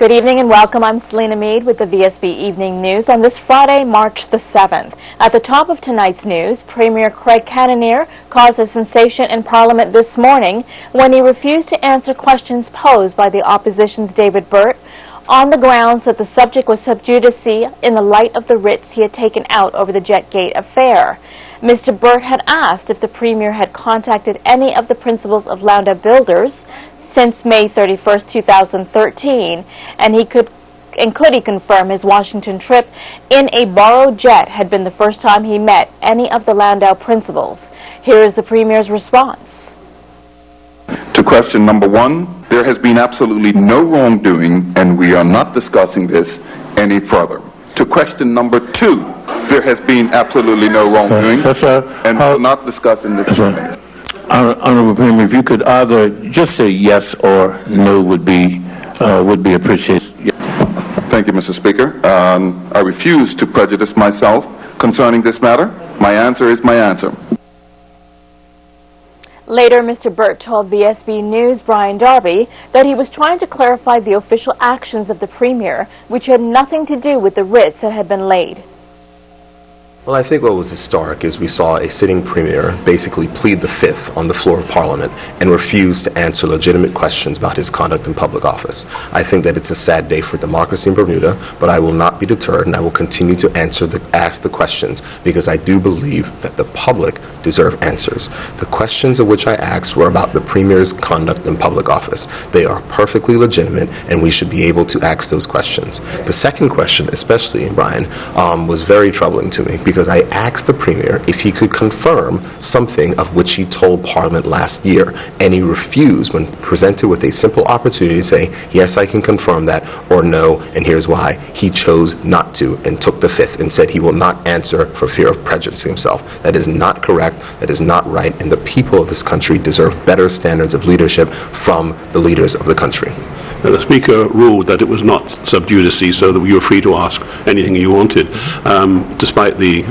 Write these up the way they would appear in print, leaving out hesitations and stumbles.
Good evening and welcome. I'm Selena Mead with the VSB Evening News on this Friday, March the 7th. At the top of tonight's news, Premier Craig Cananeer caused a sensation in Parliament this morning when he refused to answer questions posed by the opposition's David Burt on the grounds that the subject was sub judice in the light of the writs he had taken out over the Jetgate affair. Mr. Burt had asked if the Premier had contacted any of the principals of Landau Builders since May 31st, 2013, and could he confirm his Washington trip in a borrowed jet had been the first time he met any of the Landau principals. Here is the Premier's response. To question number one, there has been absolutely no wrongdoing, and we are not discussing this any further. To question number two, there has been absolutely no wrongdoing, and we're not discussing this further. Honorable Premier, if you could either just say yes or no would be appreciated. Thank you, Mr. Speaker. I refuse to prejudice myself concerning this matter. My answer is my answer. Later, Mr. Burt told Vsb News' Brian Darby that he was trying to clarify the official actions of the Premier, which had nothing to do with the writs that had been laid. Well, I think what was historic is we saw a sitting Premier basically plead the fifth on the floor of Parliament and refuse to answer legitimate questions about his conduct in public office. I think that it's a sad day for democracy in Bermuda, but I will not be deterred and I will continue to ask the questions because I do believe that the public deserve answers. The questions of which I asked were about the Premier's conduct in public office. They are perfectly legitimate and we should be able to ask those questions. The second question, especially, Brian, was very troubling to me because I asked the Premier if he could confirm something of which he told Parliament last year, and he refused when presented with a simple opportunity to say, yes, I can confirm that, or no, and here's why. He chose not to and took the fifth and said he will not answer for fear of prejudicing himself. That is not correct, that is not right, and the people of this country deserve better standards of leadership from the leaders of the country. The Speaker ruled that it was not sub judice, so that you were free to ask anything you wanted, despite the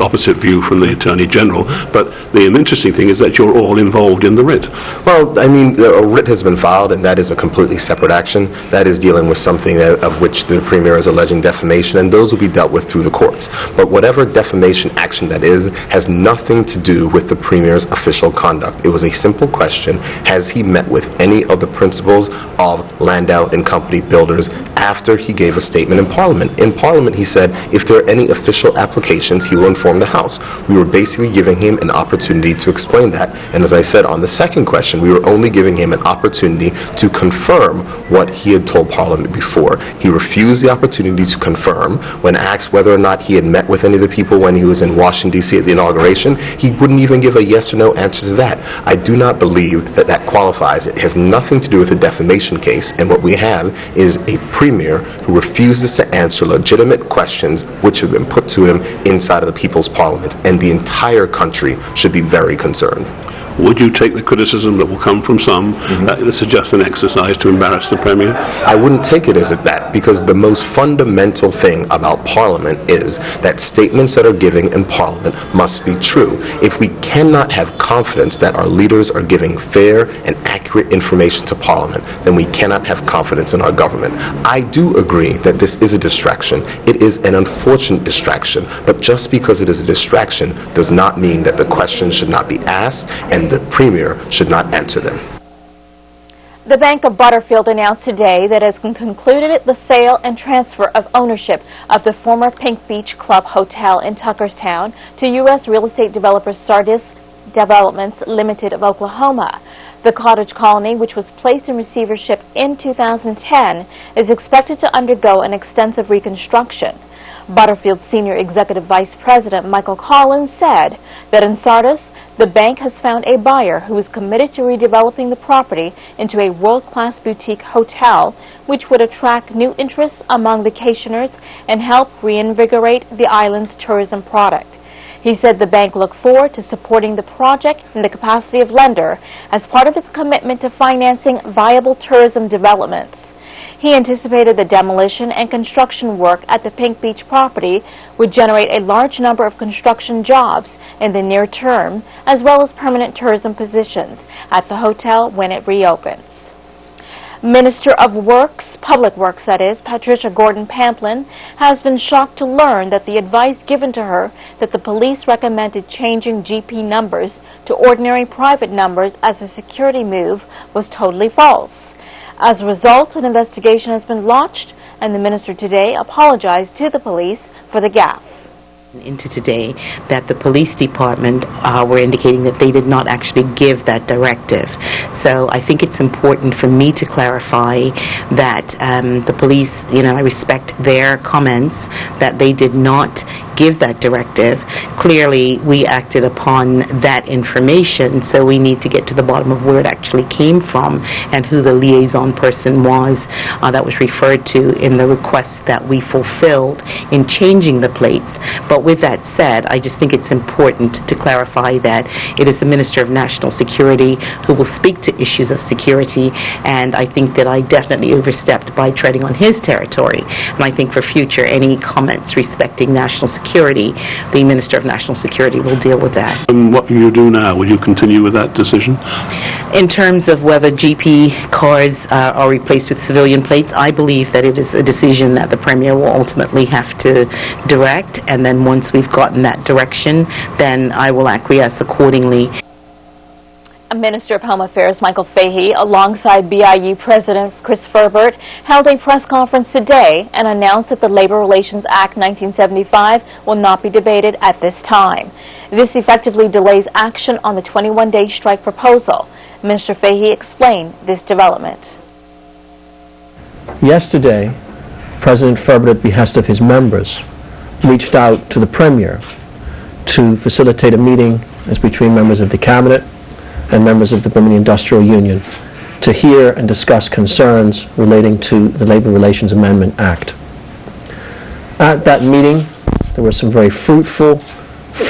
opposite view from the Attorney General. But the interesting thing is that you're all involved in the writ. Well, I mean, a writ has been filed, and that is a completely separate action. That is dealing with something of which the Premier is alleging defamation, and those will be dealt with through the courts. But whatever defamation action that is has nothing to do with the Premier's official conduct. It was a simple question: has he met with any of the principals of Landau and Company Builders after he gave a statement in Parliament? In Parliament, he said if there are any official applications, he will inform the House. We were basically giving him an opportunity to explain that. And as I said on the second question, we were only giving him an opportunity to confirm what he had told Parliament before. He refused the opportunity to confirm. When asked whether or not he had met with any of the people when he was in Washington, D.C. at the inauguration, he wouldn't even give a yes or no answer to that. I do not believe that that qualifies. It has nothing to do with the defamation case, and what we have is a Premier who refuses to answer legitimate questions which have been put to him inside of the People's Parliament, and the entire country should be very concerned. Would you take the criticism that will come from some that this is just an exercise to embarrass the Premier? I wouldn't take it as that, because the most fundamental thing about Parliament is that statements that are given in Parliament must be true. If we cannot have confidence that our leaders are giving fair and accurate information to Parliament, then we cannot have confidence in our government. I do agree that this is a distraction. It is an unfortunate distraction, but just because it is a distraction does not mean that the questions should not be asked and the Premier should not answer them. The Bank of Butterfield announced today that it has concluded the sale and transfer of ownership of the former Pink Beach Club Hotel in Tuckerstown to U.S. real estate developer Sardis Developments Limited of Oklahoma. The cottage colony, which was placed in receivership in 2010, is expected to undergo an extensive reconstruction. Butterfield's Senior Executive Vice President Michael Collins said that in Sardis, the bank has found a buyer who is committed to redeveloping the property into a world-class boutique hotel, which would attract new interests among vacationers and help reinvigorate the island's tourism product. He said the bank looked forward to supporting the project in the capacity of lender as part of its commitment to financing viable tourism developments. He anticipated the demolition and construction work at the Pink Beach property would generate a large number of construction jobs in the near term, as well as permanent tourism positions at the hotel when it reopens. Minister of Public Works that is, Patricia Gordon-Pamplin, has been shocked to learn that the advice given to her that the police recommended changing GP numbers to ordinary private numbers as a security move was totally false. As a result, an investigation has been launched, and the minister today apologized to the police for the gaffe. Into today that the police department were indicating that they did not actually give that directive. So I think it's important for me to clarify that the police, I respect their comments that they did not give that directive. Clearly we acted upon that information, so we need to get to the bottom of where it actually came from and who the liaison person was that was referred to in the request that we fulfilled in changing the plates. But with that said, I just think it's important to clarify that it is the Minister of National Security who will speak to issues of security, and I think that I definitely overstepped by treading on his territory. And I think for future, any comments respecting national security, the Minister of National Security will deal with that. And what will you do now? Will you continue with that decision? In terms of whether GP cars are replaced with civilian plates, I believe that it is a decision that the Premier will ultimately have to direct, and then once we've gotten that direction, then I will acquiesce accordingly. Minister of Home Affairs Michael Fahey, alongside BIU President Chris Ferbert, held a press conference today and announced that the Labor Relations Act 1975 will not be debated at this time. This effectively delays action on the 21-day strike proposal. Minister Fahey explained this development. Yesterday, President Ferbert, at the behest of his members, reached out to the Premier to facilitate a meeting as between members of the Cabinet and members of the Birmingham Industrial Union to hear and discuss concerns relating to the Labor Relations Amendment Act. At that meeting, there were some very fruitful,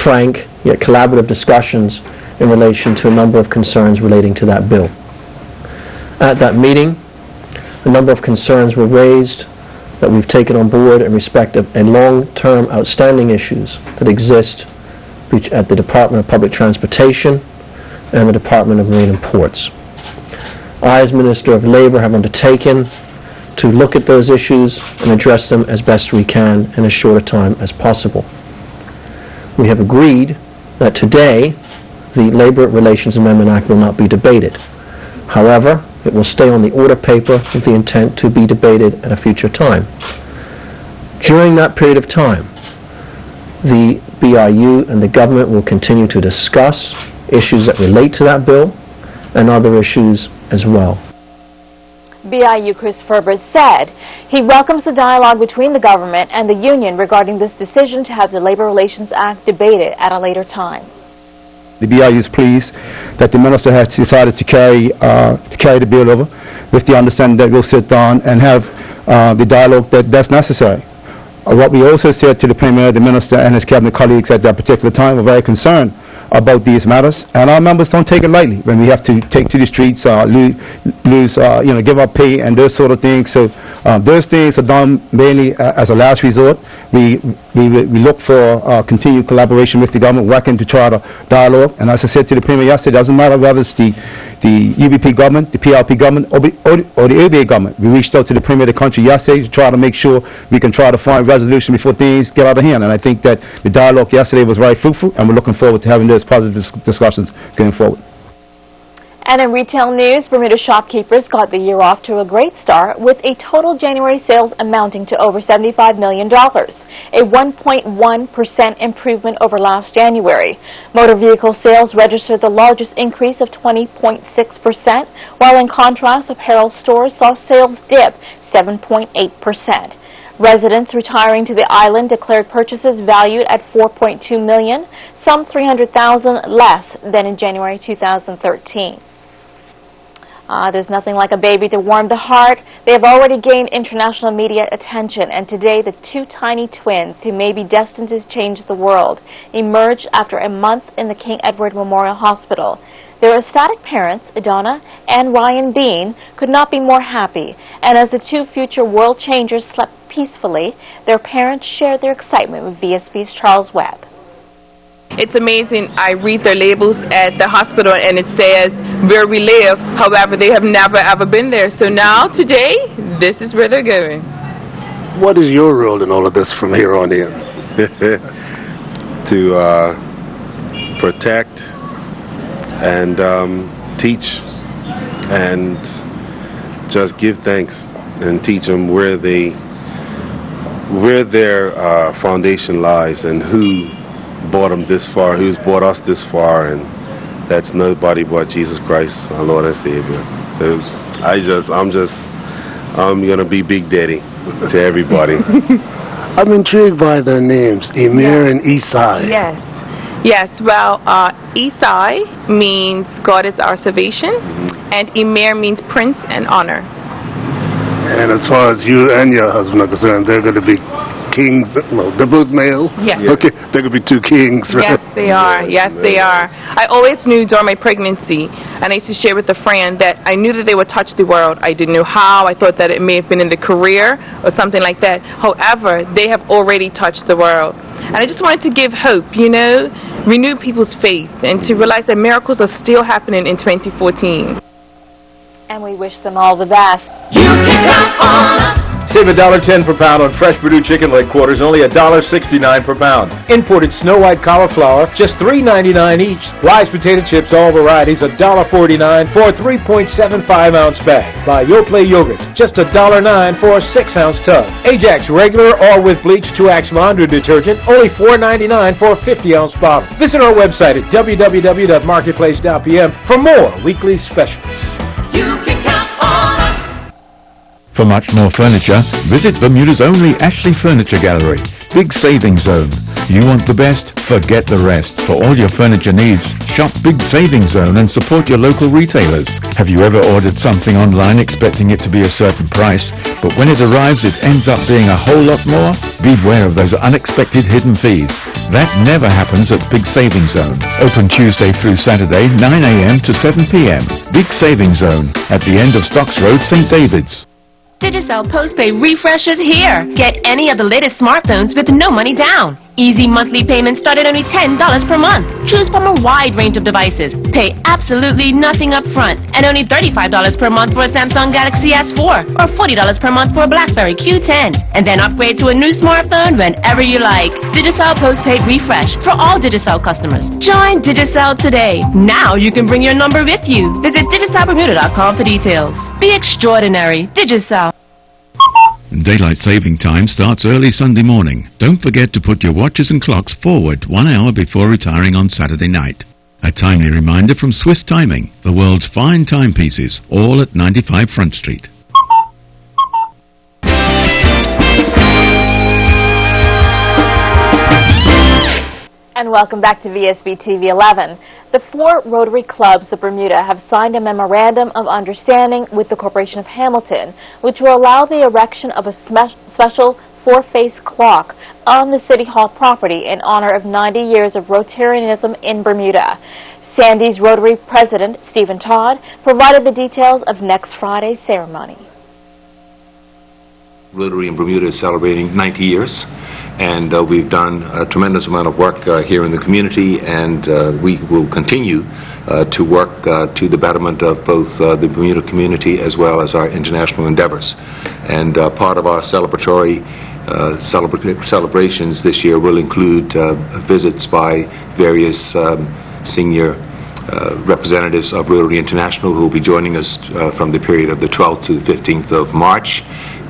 frank, yet collaborative discussions in relation to a number of concerns relating to that bill. At that meeting, a number of concerns were raised that we've taken on board in respect of long-term outstanding issues that exist at the Department of Public Transportation and the Department of Marine and Ports. I, as Minister of Labor, have undertaken to look at those issues and address them as best we can in as short a time as possible. We have agreed that today the Labor Relations Amendment Act will not be debated. However, it will stay on the order paper with the intent to be debated at a future time. During that period of time, the BIU and the government will continue to discuss issues that relate to that bill and other issues as well. BIU Chris Ferbert said he welcomes the dialogue between the government and the union regarding this decision to have the Labor Relations Act debated at a later time. The BIU is pleased that the minister has decided to carry the bill over with the understanding that we'll sit down and have the dialogue that's necessary. What we also said to the Premier, the minister, and his cabinet colleagues at that particular time were very concerned about these matters, and our members don't take it lightly when we have to take to the streets, give up pay and those sort of things. So those things are done mainly as a last resort. We look for continued collaboration with the government, working to try to dialogue. And as I said to the Premier yesterday, it doesn't matter whether it's the UBP government, the PRP government, or the ABA government. We reached out to the Premier of the country yesterday to try to make sure we can try to find resolution before things get out of hand. And I think that the dialogue yesterday was very fruitful, and we're looking forward to having those positive discussions going forward. And in retail news, Bermuda shopkeepers got the year off to a great start with a total January sales amounting to over $75 million, a 1.1% improvement over last January. Motor vehicle sales registered the largest increase of 20.6%, while in contrast, apparel stores saw sales dip 7.8%. Residents retiring to the island declared purchases valued at $4.2 million, some $300,000 less than in January 2013. There's nothing like a baby to warm the heart. They have already gained international media attention, and today the two tiny twins, who may be destined to change the world, emerged after a month in the King Edward Memorial Hospital. Their ecstatic parents, Idonna and Ryan Bean, could not be more happy, and as the two future world changers slept peacefully, their parents shared their excitement with VSB's Charles Webb. It's amazing. I read their labels at the hospital and it says where we live. However, they have never ever been there. So now, today, this is where they're going. What is your role in all of this from here on in? To protect and teach and just give thanks and teach them where their foundation lies and who brought them this far, who's brought us this far, and that's nobody but Jesus Christ, our Lord and Savior. So I'm gonna be Big Daddy to everybody. I'm intrigued by their names, Emir and Isai. Yes. Yes, well, Isai means God is our salvation, and Emir means prince and honor. And as far as you and your husband are concerned, they're going to be kings. Well, they're both male. Yes. Okay, they're going to be two kings, right? Yes, they are. Yes, they are. I always knew during my pregnancy, and I used to share with a friend that I knew that they would touch the world. I didn't know how. I thought that it may have been in the career or something like that. However, they have already touched the world. And I just wanted to give hope, you know, renew people's faith, and to realize that miracles are still happening in 2014. And we wish them all the best. You can count on us. Save $1.10 per pound on fresh Purdue chicken leg quarters, only $1.69 per pound. Imported Snow White cauliflower, just $3.99 each. Wise potato chips, all varieties, $1.49 for a 3.75-ounce bag. Buy Yoplait yogurts, just $1.09 for a 6-ounce tub. Ajax regular or with bleach 2-Ax laundry detergent, only $4.99 for a 50-ounce bottle. Visit our website at www.marketplace.pm for more weekly specials. You can count on us. For much more furniture, visit Bermuda's only Ashley Furniture Gallery. Big Savings Zone. You want the best? Forget the rest. For all your furniture needs, shop Big Savings Zone and support your local retailers. Have you ever ordered something online expecting it to be a certain price, but when it arrives it ends up being a whole lot more? Beware of those unexpected hidden fees. That never happens at Big Savings Zone. Open Tuesday through Saturday, 9 a.m. to 7 p.m. Big Savings Zone at the end of Stocks Road, St. David's. Digicel Postpaid Refresh is here. Get any of the latest smartphones with no money down. Easy monthly payments start at only $10 per month. Choose from a wide range of devices. Pay absolutely nothing up front, and only $35 per month for a Samsung Galaxy S4 or $40 per month for a BlackBerry Q10. And then upgrade to a new smartphone whenever you like. Digicel Postpaid Refresh for all Digicel customers. Join Digicel today. Now you can bring your number with you. Visit DigicelBermuda.com for details. Be extraordinary. Digicel. Daylight saving time starts early Sunday morning. Don't forget to put your watches and clocks forward 1 hour before retiring on Saturday night. A timely reminder from Swiss Timing, the world's fine timepieces, all at 95 Front Street. And welcome back to Vsb TV 11. The 4 Rotary Clubs of Bermuda have signed a memorandum of understanding with the Corporation of Hamilton, which will allow the erection of a special 4-face clock on the City Hall property in honor of 90 years of Rotarianism in Bermuda. Sandy's Rotary President, Stephen Todd, provided the details of next Friday's ceremony. Rotary in Bermuda is celebrating 90 years. And we've done a tremendous amount of work here in the community, and we will continue to work to the betterment of both the Bermuda community as well as our international endeavors. And part of our celebratory celebrations this year will include visits by various senior representatives of Rotary International who will be joining us from the period of the 12th to the 15th of March.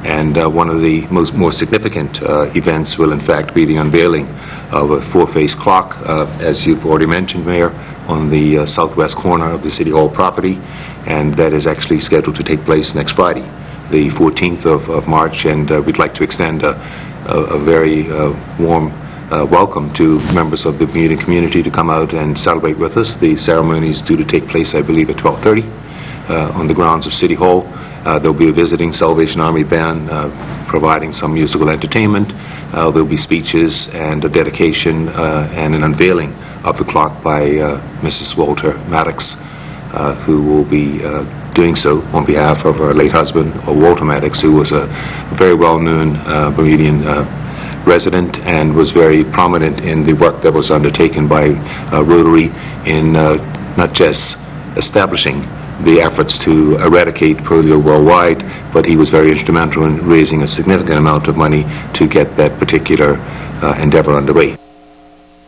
And one of the more significant events will in fact be the unveiling of a 4-face clock, as you've already mentioned, Mayor, on the southwest corner of the City Hall property, and that is actually scheduled to take place next Friday, the 14th of March, and we'd like to extend a very warm welcome to members of the Bermuda community to come out and celebrate with us. The ceremony is due to take place, I believe, at 12:30 on the grounds of City Hall. There'll be a visiting Salvation Army band providing some musical entertainment. There'll be speeches and a dedication and an unveiling of the clock by Mrs. Walter Maddox, who will be doing so on behalf of her late husband, Walter Maddox, who was a very well-known Bermudian resident and was very prominent in the work that was undertaken by Rotary in not just establishing the efforts to eradicate polio worldwide, but he was very instrumental in raising a significant amount of money to get that particular endeavor underway.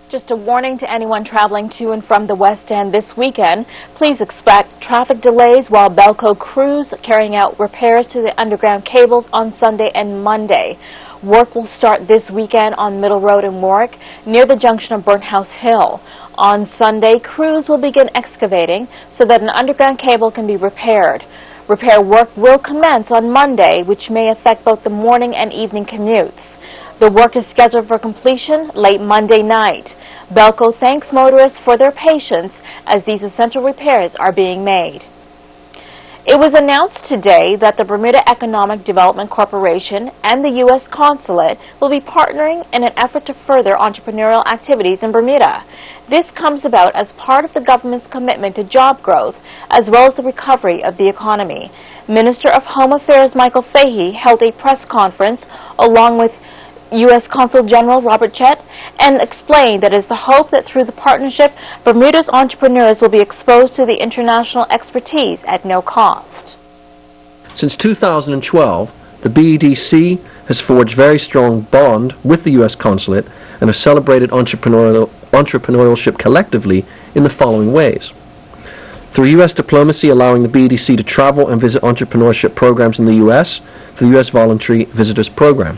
Just a warning to anyone traveling to and from the West End this weekend. Please expect traffic delays while Belco crews carrying out repairs to the underground cables on Sunday and Monday. Work will start this weekend on Middle Road in Warwick near the junction of Burnt House Hill. On Sunday, crews will begin excavating so that an underground cable can be repaired. Repair work will commence on Monday, which may affect both the morning and evening commutes. The work is scheduled for completion late Monday night. Belco thanks motorists for their patience as these essential repairs are being made. It was announced today that the Bermuda Economic Development Corporation and the U.S. Consulate will be partnering in an effort to further entrepreneurial activities in Bermuda. This comes about as part of the government's commitment to job growth as well as the recovery of the economy. Minister of Home Affairs Michael Fahey held a press conference along with U.S. Consul General Robert Chet and explained that it is the hope that through the partnership, Bermuda's entrepreneurs will be exposed to the international expertise at no cost. Since 2012, the BEDC has forged very strong bond with the U.S. Consulate and has celebrated entrepreneurship collectively in the following ways. Through U.S. diplomacy allowing the BEDC to travel and visit entrepreneurship programs in the U.S. through the U.S. Voluntary Visitors Program.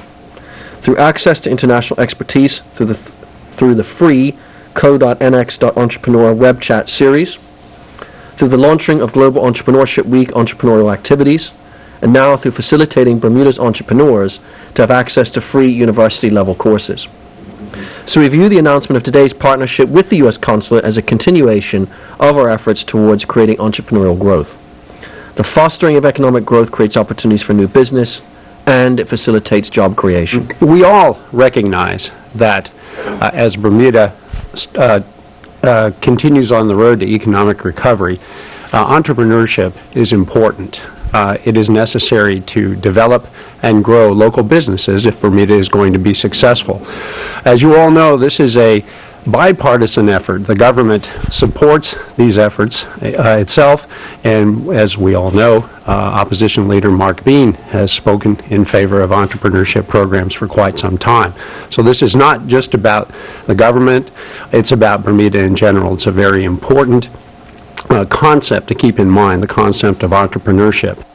Through access to international expertise through the free co.nx.entrepreneur web chat series, through the launching of Global Entrepreneurship Week entrepreneurial activities, and now through facilitating Bermuda's entrepreneurs to have access to free university-level courses. So we view the announcement of today's partnership with the U.S. Consulate as a continuation of our efforts towards creating entrepreneurial growth. The fostering of economic growth creates opportunities for new business, and it facilitates job creation. We all recognize that as Bermuda continues on the road to economic recovery, entrepreneurship is important. It is necessary to develop and grow local businesses if Bermuda is going to be successful. As you all know, this is a bipartisan effort. The government supports these efforts itself, and as we all know, opposition leader Mark Bean has spoken in favor of entrepreneurship programs for quite some time. So this is not just about the government, it's about Bermuda in general. It's a very important concept to keep in mind, the concept of entrepreneurship.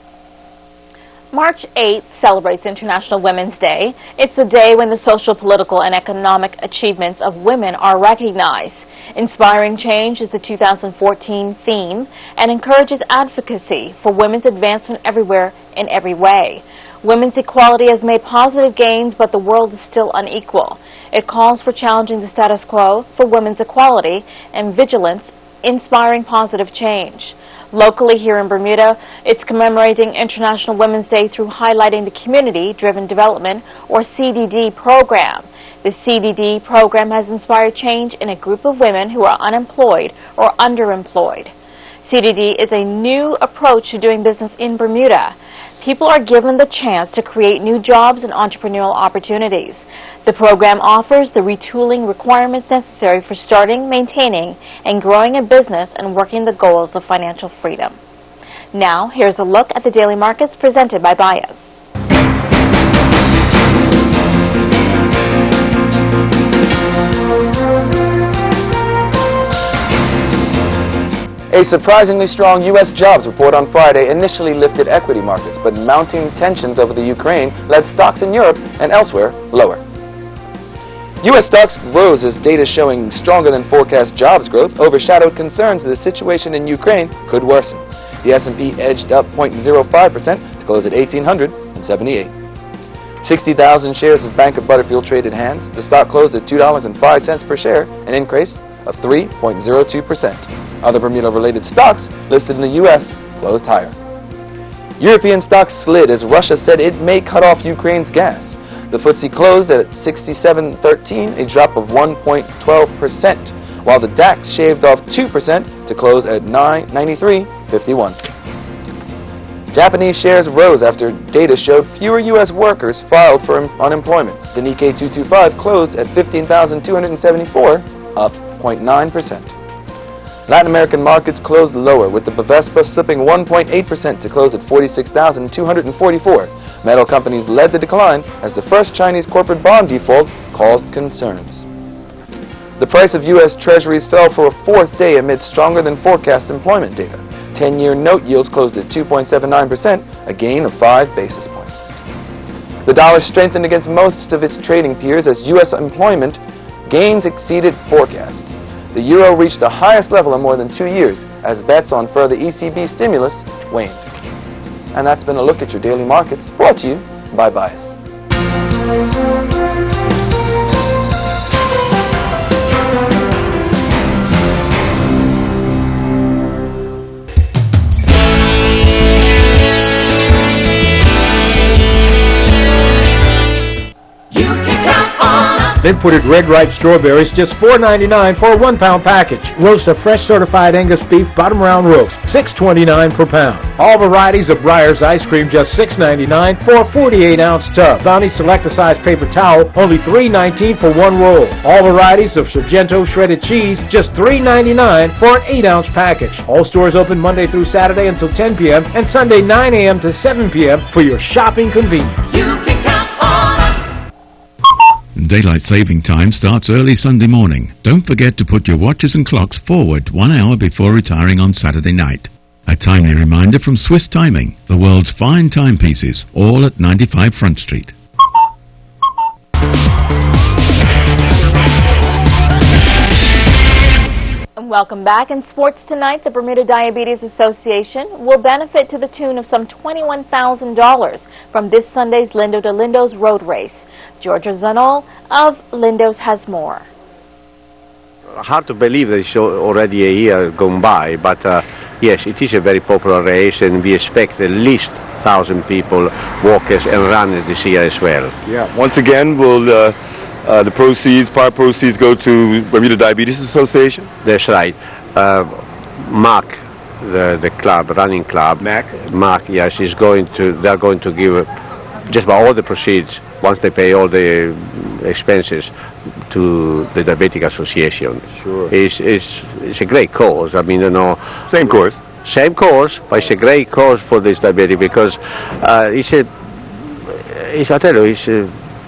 March 8th celebrates International Women's Day. It's the day when the social, political, and economic achievements of women are recognized. Inspiring Change is the 2014 theme and encourages advocacy for women's advancement everywhere in every way. Women's equality has made positive gains, but the world is still unequal. It calls for challenging the status quo for women's equality and vigilance, inspiring positive change. Locally here in Bermuda, it's commemorating International Women's Day through highlighting the Community-Driven Development, or CDD, program. The CDD program has inspired change in a group of women who are unemployed or underemployed. CDD is a new approach to doing business in Bermuda. People are given the chance to create new jobs and entrepreneurial opportunities. The program offers the retooling requirements necessary for starting, maintaining, and growing a business and working the goals of financial freedom. Now, here's a look at the daily markets presented by Bias. A surprisingly strong U.S. jobs report on Friday initially lifted equity markets, but mounting tensions over the Ukraine led stocks in Europe and elsewhere lower. U.S. stocks rose as data showing stronger than forecast jobs growth overshadowed concerns that the situation in Ukraine could worsen. The S&P edged up 0.05% to close at 1,878. 60,000 shares of Bank of Butterfield traded hands. The stock closed at $2.05 per share, an increase of 3.02%. Other Bermuda-related stocks listed in the U.S. closed higher. European stocks slid as Russia said it may cut off Ukraine's gas. The FTSE closed at 67.13, a drop of 1.12%, while the DAX shaved off 2% to close at 93.51. Japanese shares rose after data showed fewer U.S. workers filed for unemployment. The Nikkei 225 closed at 15,274, up 0.9%. Latin American markets closed lower, with the Vsb slipping 1.8% to close at 46,244. Metal companies led the decline as the first Chinese corporate bond default caused concerns. The price of U.S. Treasuries fell for a fourth day amid stronger than forecast employment data. 10-year note yields closed at 2.79%, a gain of 5 basis points. The dollar strengthened against most of its trading peers as U.S. employment gains exceeded forecast. The euro reached the highest level in more than 2 years as bets on further ECB stimulus waned. And that's been a look at your daily markets, brought to you by Bias. Imported red ripe strawberries, just $4.99 for a 1-pound package. Roast of fresh certified Angus beef, bottom round roast, $6.29 per pound. All varieties of Breyer's ice cream, just $6.99 for a 48-ounce tub. Bounty Select a size paper towel, only $3.19 for 1 roll. All varieties of Sargento shredded cheese, just $3.99 for an 8-ounce package. All stores open Monday through Saturday until 10 p.m. and Sunday 9 a.m. to 7 p.m. for your shopping convenience. You can count on us. Daylight saving time starts early Sunday morning. Don't forget to put your watches and clocks forward 1 hour before retiring on Saturday night. A timely reminder from Swiss Timing, the world's fine timepieces, all at 95 Front Street. And welcome back. In sports tonight, the Bermuda Diabetes Association will benefit to the tune of some $21,000 from this Sunday's Lindo to Lindo's road race. Georgia Zanol of Lindo's has more. Hard to believe that it's already a year gone by, but yes, it is a very popular race, and we expect at least 1,000 people, walkers and runners this year as well. Yeah. Once again, will the proceeds, part proceeds, go to Bermuda Diabetes Association? That's right. Mark, the club, running club. Mark, yes, is going to. They are going to give just about all the proceeds, once they pay all the expenses, to the Diabetic Association. Sure. It's a great cause. I mean, you know. Same course. Same cause, but it's a great cause for this diabetic because it's a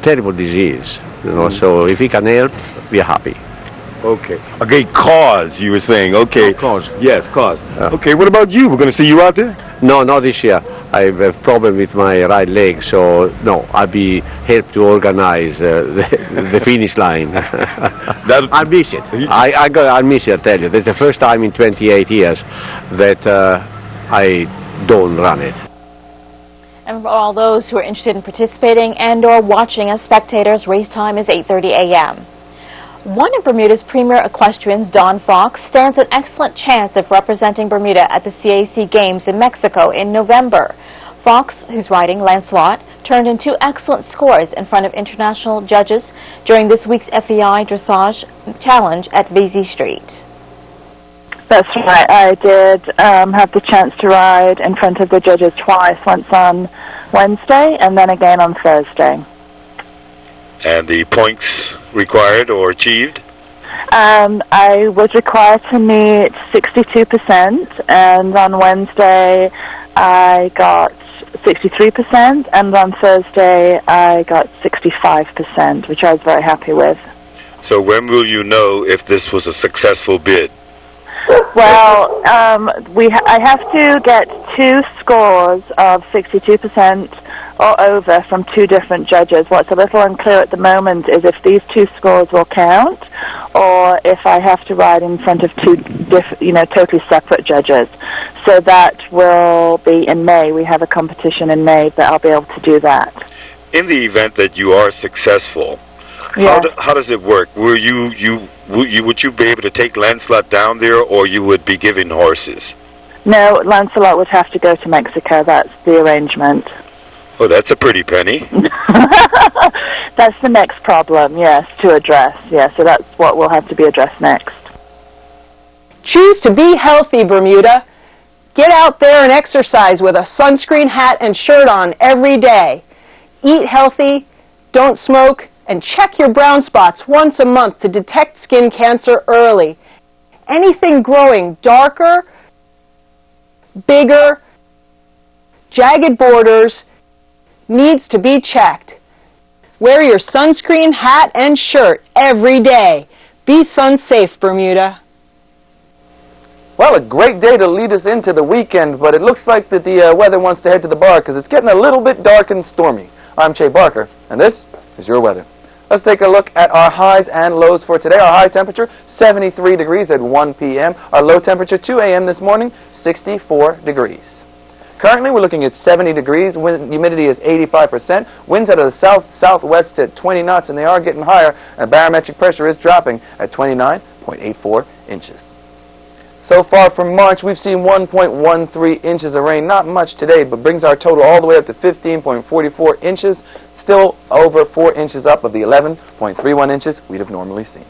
terrible disease. You know, so if we can help, we are happy. Okay. A great cause, you were saying. Okay. Cause. Yes, cause. Okay, what about you? We're going to see you out there? No, not this year. I have a problem with my right leg, so no, I'll be helped to organize the finish line. I'll miss it. I'll miss it, I tell you. That's the first time in 28 years that I don't run it. And for all those who are interested in participating and or watching as spectators, race time is 8:30 a.m. One of Bermuda's premier equestrians, Don Fox, stands an excellent chance of representing Bermuda at the CAC Games in Mexico in November. Fox, who's riding Lancelot, turned in 2 excellent scores in front of international judges during this week's FEI Dressage Challenge at Vsb Street. That's right. I did have the chance to ride in front of the judges twice, once on Wednesday and then again on Thursday. And the points required or achieved? I was required to meet 62%, and on Wednesday I got 63%, and on Thursday I got 65%, which I was very happy with. So when will you know if this was a successful bid? Well, I have to get 2 scores of 62% or over from 2 different judges. What's a little unclear at the moment is if these 2 scores will count, or if I have to ride in front of 2 totally separate judges. So that will be in May. We have a competition in May that I'll be able to do that. In the event that you are successful, yes. How does it work? Would you be able to take Lancelot down there, or you would be giving horses? No, Lancelot would have to go to Mexico. That's the arrangement. Oh, that's a pretty penny. That's the next problem, yes, to address. Yeah, so that's what will have to be addressed next. Choose to be healthy, Bermuda. Get out there and exercise with a sunscreen hat and shirt on every day. Eat healthy, don't smoke, and check your brown spots once a month to detect skin cancer early. Anything growing darker, bigger, jagged borders needs to be checked. Wear your sunscreen, hat, and shirt every day. Be sun safe, Bermuda. Well, a great day to lead us into the weekend, but it looks like that the weather wants to head to the bar because it's getting a little bit dark and stormy. I'm Che Barker, and this is your weather. Let's take a look at our highs and lows for today. Our high temperature, 73 degrees at 1 p.m. Our low temperature, 2 a.m. this morning, 64 degrees. Currently, we're looking at 70 degrees. Humidity is 85%. Winds out of the south-southwest at 20 knots, and they are getting higher. And barometric pressure is dropping at 29.84 inches. So far from March, we've seen 1.13 inches of rain. Not much today, but brings our total all the way up to 15.44 inches. Still over 4 inches up of the 11.31 inches we'd have normally seen.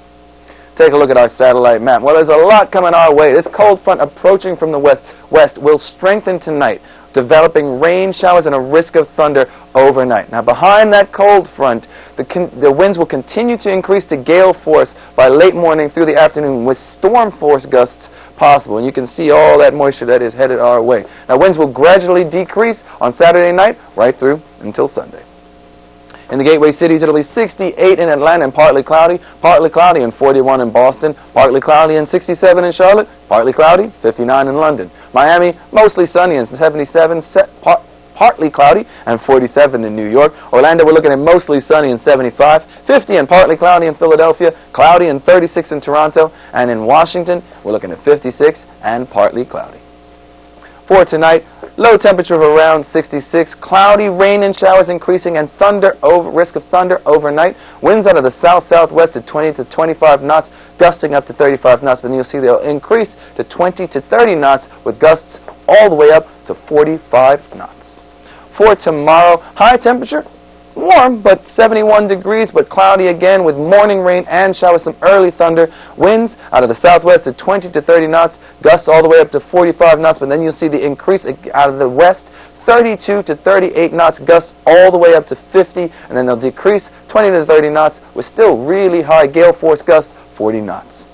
Take a look at our satellite map. Well, there's a lot coming our way. This cold front approaching from the west will strengthen tonight, developing rain showers and a risk of thunder overnight. Now, behind that cold front, the winds will continue to increase to gale force by late morning through the afternoon with storm force gusts possible. And you can see all that moisture that is headed our way. Now, winds will gradually decrease on Saturday night right through until Sunday. In the gateway cities, it'll be 68 in Atlanta and partly cloudy and 41 in Boston, partly cloudy and 67 in Charlotte, partly cloudy, 59 in London. Miami, mostly sunny and 77, partly cloudy and 47 in New York. Orlando, we're looking at mostly sunny and 75, 50 and partly cloudy in Philadelphia, cloudy and 36 in Toronto, and in Washington, we're looking at 56 and partly cloudy. For tonight, low temperature of around 66, cloudy, rain and showers increasing, and risk of thunder overnight. Winds out of the south-southwest at 20 to 25 knots, gusting up to 35 knots, but you'll see they'll increase to 20 to 30 knots with gusts all the way up to 45 knots. For tomorrow, high temperature, warm, but 71 degrees, but cloudy again with morning rain and showers, some early thunder. Winds out of the southwest at 20 to 30 knots, gusts all the way up to 45 knots, but then you'll see the increase out of the west, 32 to 38 knots, gusts all the way up to 50, and then they'll decrease 20 to 30 knots with still really high gale force gusts, 40 knots.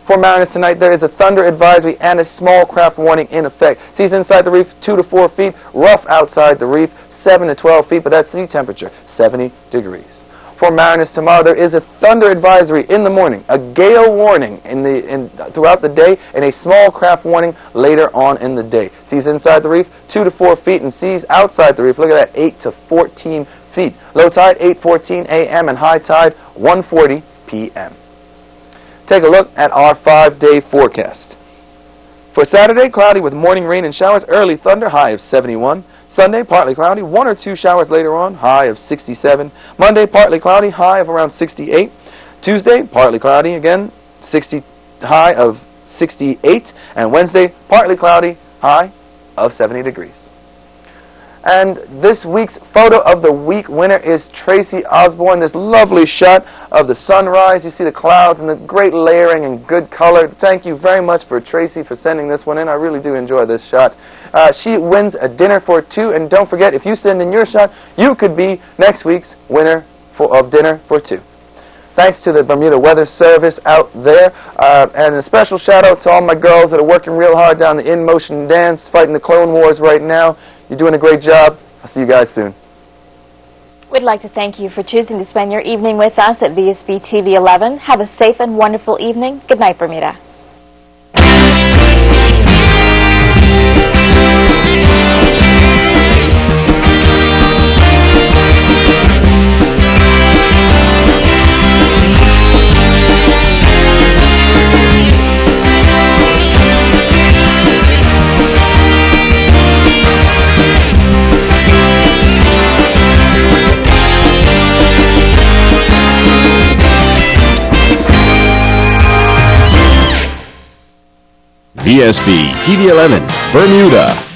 For mariners tonight, there is a thunder advisory and a small craft warning in effect. Seas inside the reef, 2 to 4 feet, rough outside the reef, 7 to 12 feet, but that's sea temperature, 70 degrees. For mariners tomorrow, there is a thunder advisory in the morning, a gale warning throughout the day, and a small craft warning later on in the day. Seas inside the reef, 2 to 4 feet, and seas outside the reef, look at that, 8 to 14 feet. Low tide, 8:14 a.m., and high tide, 1:40 p.m. Take a look at our 5-day forecast. For Saturday, cloudy with morning rain and showers, early thunder, high of 71. Sunday, partly cloudy, 1 or 2 showers later on, high of 67. Monday, partly cloudy, high of around 68. Tuesday, partly cloudy, again, high of 68. And Wednesday, partly cloudy, high of 70 degrees. And this week's photo of the week winner is Tracy Osborne. This lovely shot of the sunrise. You see the clouds and the great layering and good color. Thank you very much for Tracy for sending this one in. I really do enjoy this shot. She wins a dinner for 2. And don't forget, if you send in your shot, you could be next week's winner of dinner for 2. Thanks to the Bermuda Weather Service out there. And a special shout out to all my girls that are working real hard down the In Motion Dance, fighting the Clone Wars right now. You're doing a great job. I'll see you guys soon. We'd like to thank you for choosing to spend your evening with us at Vsb TV 11. Have a safe and wonderful evening. Good night, Bermuda. Vsb TV 11, Bermuda.